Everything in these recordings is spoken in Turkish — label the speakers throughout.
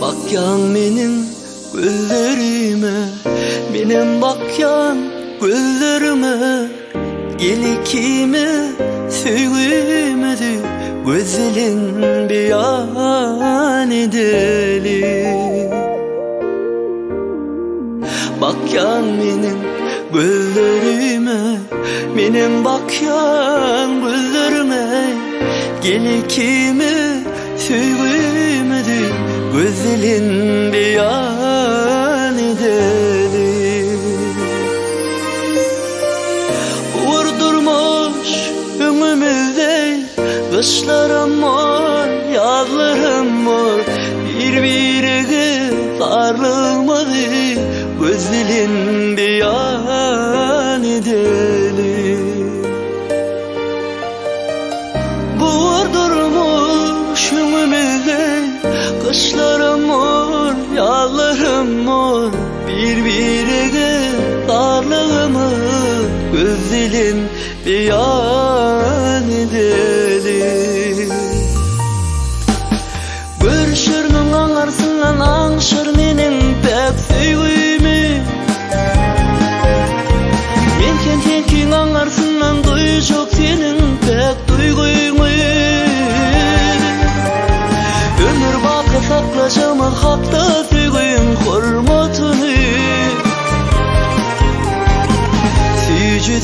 Speaker 1: Bakyan menin gözlerime, benim bakyan gözlerime, gelikime sevgimedi gözlerin beyan edeli. Bakyan menin gözlerime, benim bakyan gözlerime, gelikime sevgimedi gözlerin beyan edeli. Vurdurmuş ömrümüzde kışlarım mor, yazlarım mor, birbirine sarılmadı gözlerin beyan edeli. Vurdurmuş ömrümüzde kışlarım mor, yazlarım mor, birbirine sarılma gözlerin beyan edeli. Görüşürmün anlarsından anşır menin pek sevgimi. Men kentekin anlarsından duyacak senin pek duyguymu. Ömür bakı saklaşamaz hakta sevgin hürmetini. Sücü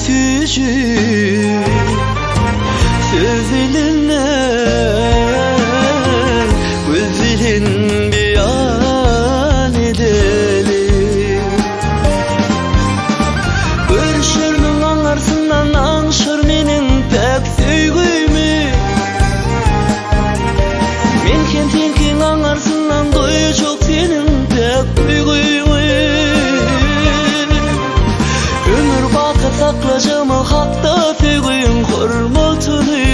Speaker 1: sözlerine gözlerin beyan edeli. Görüşürmün anlarsından anşır menin pek sevgimi. Men kentekin anlarsından duyacak senin pek duyguymu. Ömür bakı saklayacağım hakta sevgin hürmetini.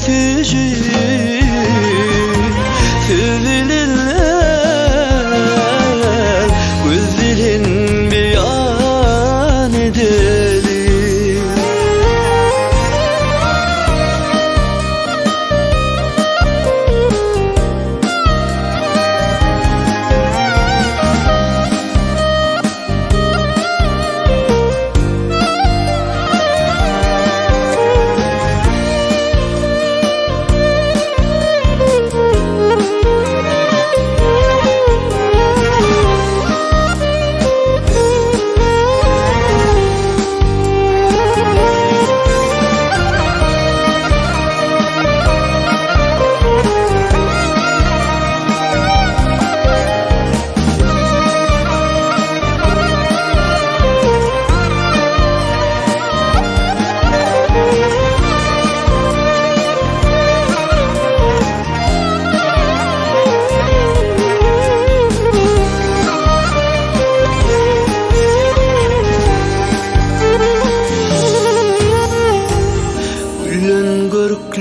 Speaker 1: Sücü sözlerine gözlerin beyan edeli.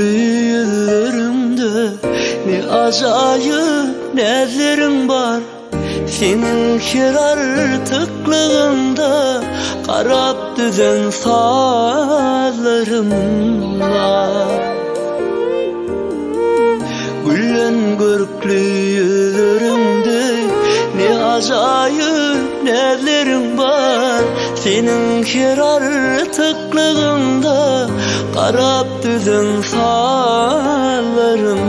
Speaker 1: Yüzlerimde ne acayip nezlerin var. Senin şerartıklığında karap düzen sazlarım var. Gülen görüklü yüzlerimde ne acayip nezlerin var. Senin şerartıklığında karap düzen sağlarım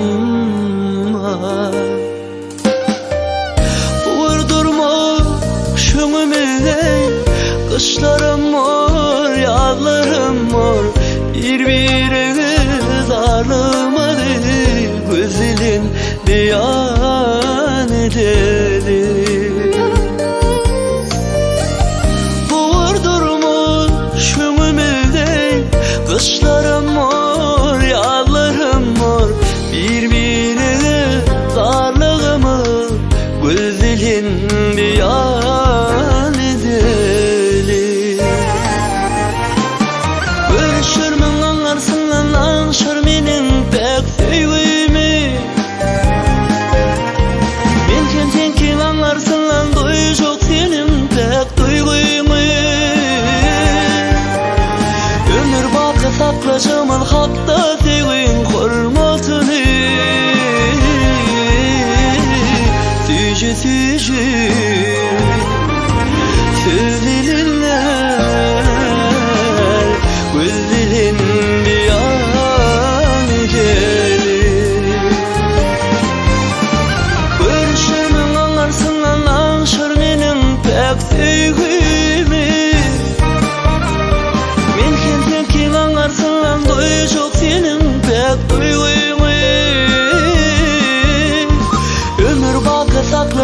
Speaker 1: var. Vurdurmuş ömrümüzde kışlarım mor, yazlarım mor, birbirine sarılmadı gözlerin beyan edeli. Vurdurmuş ömrümüzde kışlarım mor, yazlarım mor, birbirine sarılma gözlerin beyan edeli. Görüşürmün anlarsından anşır menin pek sevgimi. Men kentekin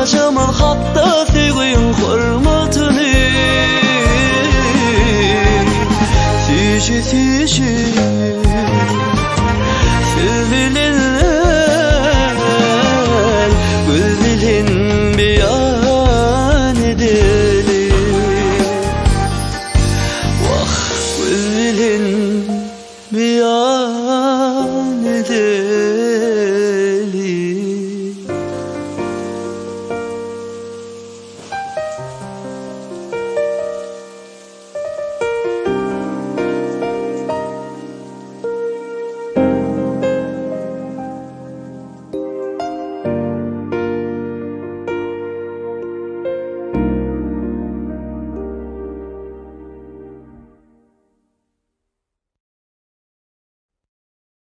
Speaker 1: Yaşaman hatta sevgin hürmetini. Süyüşü sevilen güzelin beyan edelim. Vah güzelin beyan edelim.